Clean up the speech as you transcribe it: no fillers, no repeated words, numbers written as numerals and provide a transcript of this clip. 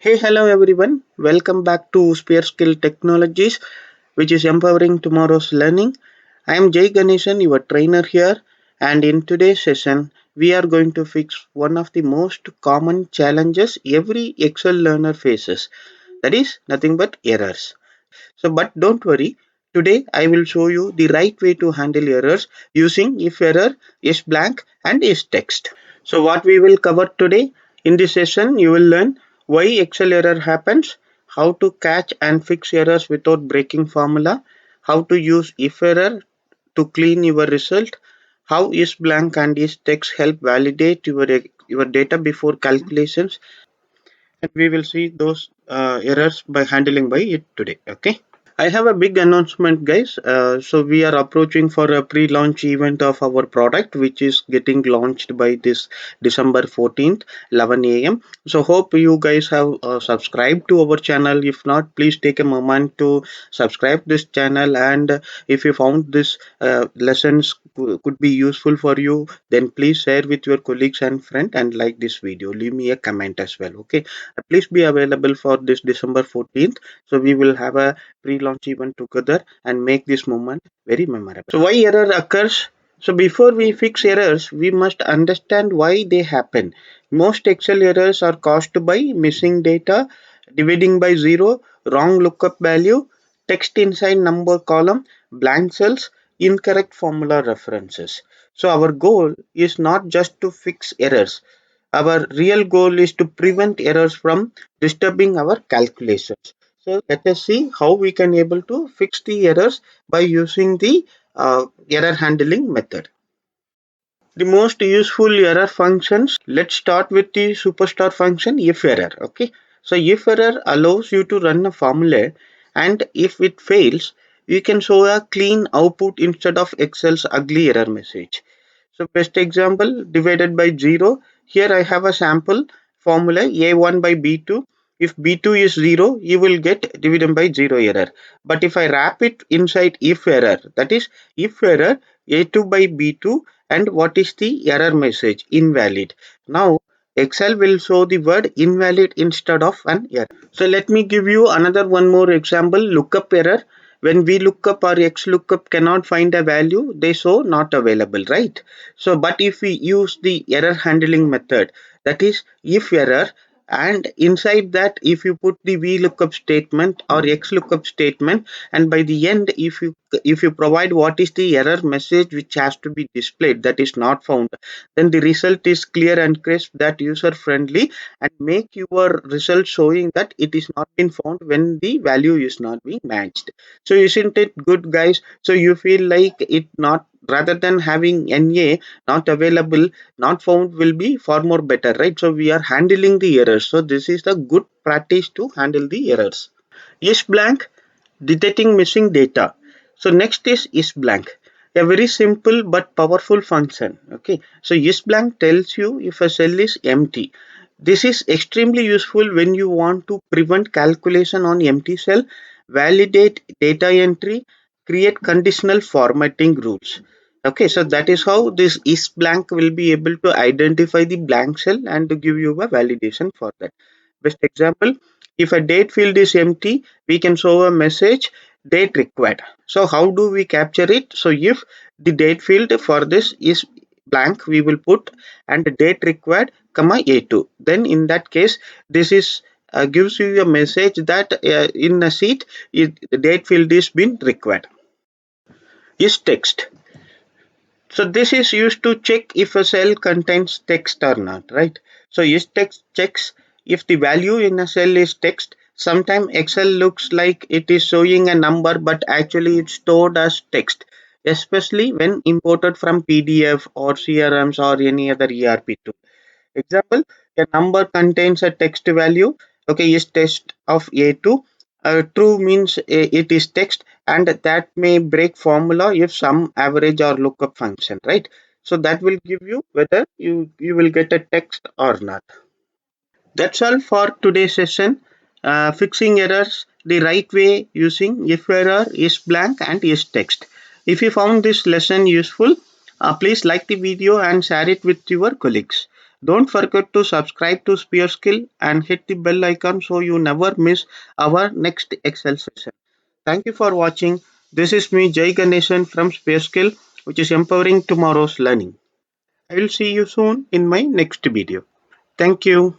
Hey, hello everyone. Welcome back to SphereSkill Technologies, which is empowering tomorrow's learning. I am Jay Ganeshan, your trainer here, and in today's session, we are going to fix one of the most common challenges every Excel learner faces. That is nothing but errors. But don't worry. Today, I will show you the right way to handle errors using if error, is blank, and is text. So what we will cover today in this session, you will learn why Excel error happens, how to catch and fix errors without breaking formula, how to use if error to clean your result, how is blank and is text help validate your data before calculations, and we will see those errors by handling by it today. Okay. I have a big announcement, guys. So we are approaching for a pre-launch event of our product, which is getting launched by this December 14th, 11 a.m. So hope you guys have subscribed to our channel. If not, please take a moment to subscribe this channel. And if you found this lessons could be useful for you, then please share with your colleagues and friends and like this video. Leave me a comment as well. Okay. Please be available for this December 14th. So we will have a pre-launch event together and make this moment very memorable. So why error occurs? So before we fix errors, we must understand why they happen. Most Excel errors are caused by missing data, dividing by zero, wrong lookup value, text inside number column, blank cells, incorrect formula references. So our goal is not just to fix errors. Our real goal is to prevent errors from disturbing our calculations. So let us see how we can able to fix the errors by using the error handling method. The most useful error functions, let's start with the superstar function if error. Okay, so if error allows you to run a formula, and if it fails, you can show a clean output instead of Excel's ugly error message. So best example, divided by 0. Here I have a sample formula a1 by b2. If b2 is 0, you will get divided by 0 error. But if I wrap it inside if error, that is if error a2 by b2, and what is the error message? Invalid. Now Excel will show the word invalid instead of an error. So let me give you another one more example, lookup error. When we look up or X lookup cannot find a value, they show not available, right? So but if we use the error handling method, that is if error, and inside that if you put the VLOOKUP statement or XLOOKUP statement, and by the end if you provide what is the error message which has to be displayed, that is not found, then the result is clear and crisp, that user friendly, and make your result showing that it is not been found when the value is not being matched. So isn't it good, guys? So you feel like it not, rather than having NA not available, not found will be far more better, right? So we are handling the errors. So this is the good practice to handle the errors. Is blank, detecting missing data. So next is blank, a very simple but powerful function. Okay, so is blank tells you if a cell is empty. This is extremely useful when you want to prevent calculation on empty cell, validate data entry, create conditional formatting rules. Okay, so that is how this is blank will be able to identify the blank cell and to give you a validation for that. Best example, if a date field is empty, we can show a message date required. So how do we capture it? So if the date field for this is blank, we will put and the date required comma a2. Then in that case, this is gives you a message that in a sheet the date field is been required. Is text. So this is used to check if a cell contains text or not, right? So is text checks if the value in a cell is text. Sometimes Excel looks like it is showing a number, but actually it's stored as text, especially when imported from PDF or CRMs or any other ERP tool. Example, a number contains a text value. Okay, is text of A2. True means it is text, and that may break formula if some average or lookup function, right? So that will give you whether you will get a text or not. That's all for today's session. Fixing errors the right way using if error, is blank, and is text. If you found this lesson useful, please like the video and share it with your colleagues. Don't forget to subscribe to SphereSkill and hit the bell icon so you never miss our next Excel session. Thank you for watching. This is me, Jai Ganesan from SphereSkill, which is empowering tomorrow's learning. I will see you soon in my next video. Thank you.